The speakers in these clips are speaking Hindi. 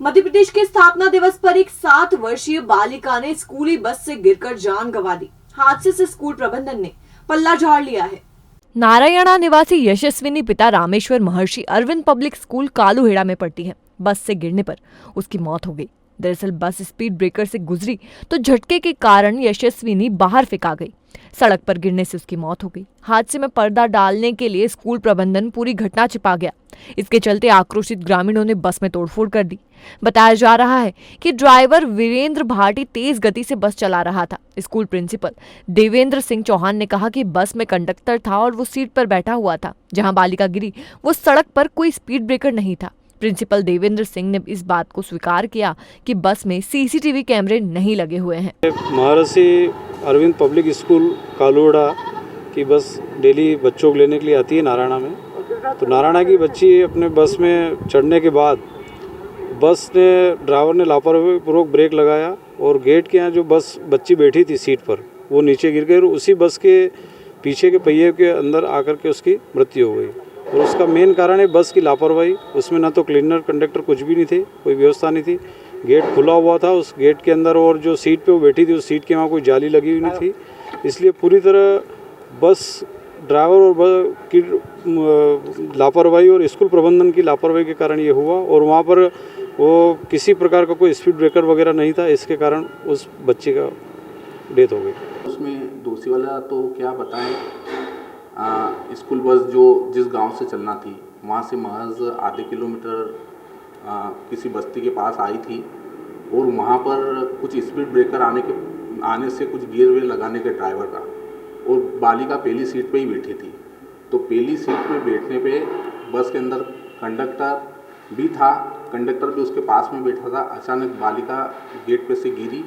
मध्य प्रदेश के स्थापना दिवस पर एक 7 वर्षीय बालिका ने स्कूली बस से गिरकर जान गंवा दी। हादसे से स्कूल प्रबंधन ने पल्ला झाड़ लिया है। नारायणा निवासी यशस्विनी पिता रामेश्वर महर्षि अरविंद पब्लिक स्कूल कालूहेड़ा में पढ़ती है। बस से गिरने पर उसकी मौत हो गई। दरअसल बस स्पीड ब्रेकर से गुजरी तो झटके के कारण यशस्विनी बाहर फेंका गई। सड़क पर गिरने से उसकी मौत हो गई। हादसे में पर्दा डालने के लिए स्कूल प्रबंधन पूरी घटना छिपा गया। इसके चलते आक्रोशित ग्रामीणों ने बस में तोड़फोड़ कर दी। बताया जा रहा है कि ड्राइवर वीरेंद्र भाटी तेज गति से बस चला रहा था। स्कूल प्रिंसिपल देवेंद्र सिंह चौहान ने कहा कि बस में कंडक्टर था और वो सीट पर बैठा हुआ था। जहां बालिका गिरी वो सड़क पर कोई स्पीड ब्रेकर नहीं था। प्रिंसिपल देवेंद्र सिंह ने इस बात को स्वीकार किया कि बस में सीसीटीवी कैमरे नहीं लगे हुए हैं। महर्षि अरविंद पब्लिक स्कूल कालूहेड़ा की बस डेली बच्चों को लेने के लिए आती है नारायणा में। तो नारायणा की बच्ची अपने बस में चढ़ने के बाद ड्राइवर ने लापरवाही पूर्वक ब्रेक लगाया और गेट के यहाँ जो बच्ची बैठी थी सीट पर वो नीचे गिर गई और उसी बस के पीछे के पहिए के अंदर आकर के उसकी मृत्यु हो गई। और उसका मेन कारण है बस की लापरवाही। उसमें ना तो क्लीनर कंडक्टर कुछ भी नहीं थे, कोई व्यवस्था नहीं थी। गेट खुला हुआ था उस गेट के अंदर और जो सीट पे वो बैठी थी उस सीट के वहाँ कोई जाली लगी हुई नहीं थी। इसलिए पूरी तरह बस ड्राइवर और बस की लापरवाही और स्कूल प्रबंधन की लापरवाही के कारण ये हुआ। और वहाँ पर वो किसी प्रकार का कोई स्पीड ब्रेकर वगैरह नहीं था, इसके कारण उस बच्चे का डेथ हो गई। उसमें दोषी वाला तो क्या बताएं, स्कूल बस जो जिस गांव से चलना थी वहाँ से महज आधे किलोमीटर किसी बस्ती के पास आई थी और वहाँ पर कुछ स्पीड ब्रेकर आने से कुछ गियर वेयर लगाने के ड्राइवर का, और बालिका पहली सीट पे ही बैठी थी। तो पहली सीट पे बैठने पे बस के अंदर कंडक्टर भी था, कंडक्टर भी उसके पास में बैठा था। अचानक बालिका गेट पे से गिरी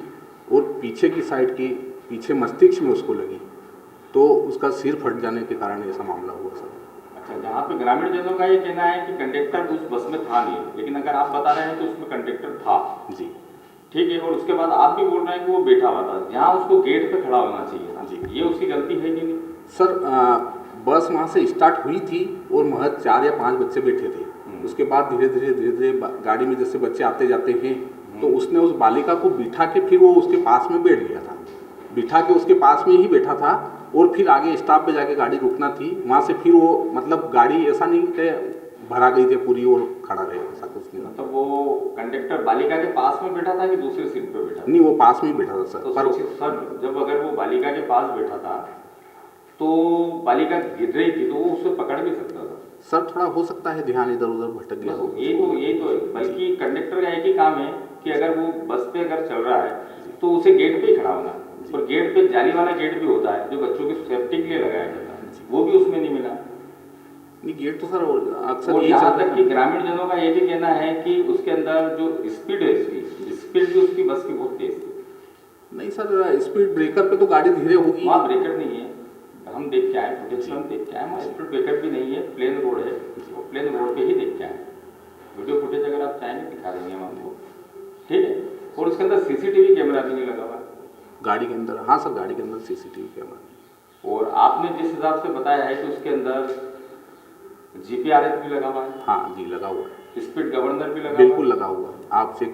और पीछे की साइड की पीछे मस्तिष्क में उसको लगी, तो उसका सिर फट जाने के कारण ऐसा मामला हुआ सर। अच्छा, जहाँ पे ग्रामीण जनों का ये कहना है कि कंडक्टर उस बस में था नहीं, लेकिन अगर आप बता रहे हैं तो उसमें कंडक्टर था जी, ठीक है, और उसके बाद आप भी बोल रहे हैं कि वो बैठा हुआ था जहाँ उसको गेट पे खड़ा होना चाहिए था जी, ये उसकी गलती है कि नहीं? सर बस वहाँ से स्टार्ट हुई थी और महज 4 या 5 बच्चे बैठे थे। उसके बाद धीरे धीरे गाड़ी में जैसे बच्चे आते जाते हैं तो उसने उस बालिका को बिठा के फिर वो उसके पास में बैठ गया था, बिठा के उसके पास में ही बैठा था और फिर आगे स्टॉप पे जाके गाड़ी रुकना थी। वहाँ से फिर वो मतलब गाड़ी ऐसा नहीं कि भरा गई थी पूरी और खड़ा रहे, ऐसा कुछ नहीं। मतलब वो कंडक्टर बालिका के पास में बैठा था कि दूसरी सीट पे बैठा था? नहीं, वो पास में ही बैठा था सर। तो सर जब अगर वो बालिका के पास बैठा था तो बालिका गिर रही थी तो वो उसे पकड़ भी सकता था सर। थोड़ा हो सकता है ध्यान इधर उधर भटक गया हो। ये तो बल्कि कंडक्टर का एक ही काम है कि अगर वो बस पे अगर चल रहा है तो उसे गेट पे ही खड़ा होना, और गेट पे जाली वाला गेट भी होता है जो बच्चों की सेफ्टी के लिए लगाया जाता है, वो भी उसमें नहीं मिला। नहीं, गेट तो सर अक्सर यहाँ तक कि ग्रामीण जनों का ये भी कहना है कि उसके अंदर जो स्पीड है स्पीड भी उसकी बस की बहुत तेज थी। नहीं सर, स्पीड ब्रेकर पे तो गाड़ी धीरे होगी। वहाँ ब्रेकर नहीं है, हम देख के आए, फुटेज हम देख के आए, वहाँ स्पीड ब्रेकर भी नहीं है, प्लेन रोड है, वो प्लेन रोड पे ही देख के आए। वीडियो फुटेज अगर आप चाहेंगे दिखा देंगे हम आपको, ठीक है। और उसके अंदर सीसीटीवी कैमरा भी नहीं लगा हुआ गाड़ी के अंदर। हाँ सर, गाड़ी के अंदर सीसीटीवी कैमरा। और आपने जिस हिसाब से बताया है कि उसके अंदर जीपीआरएस भी लगा हुआ है? हाँ जी, लगा हुआ है। स्पीड गवर्नर भी लगा बिल्कुल लगा हुआ है, आप चेक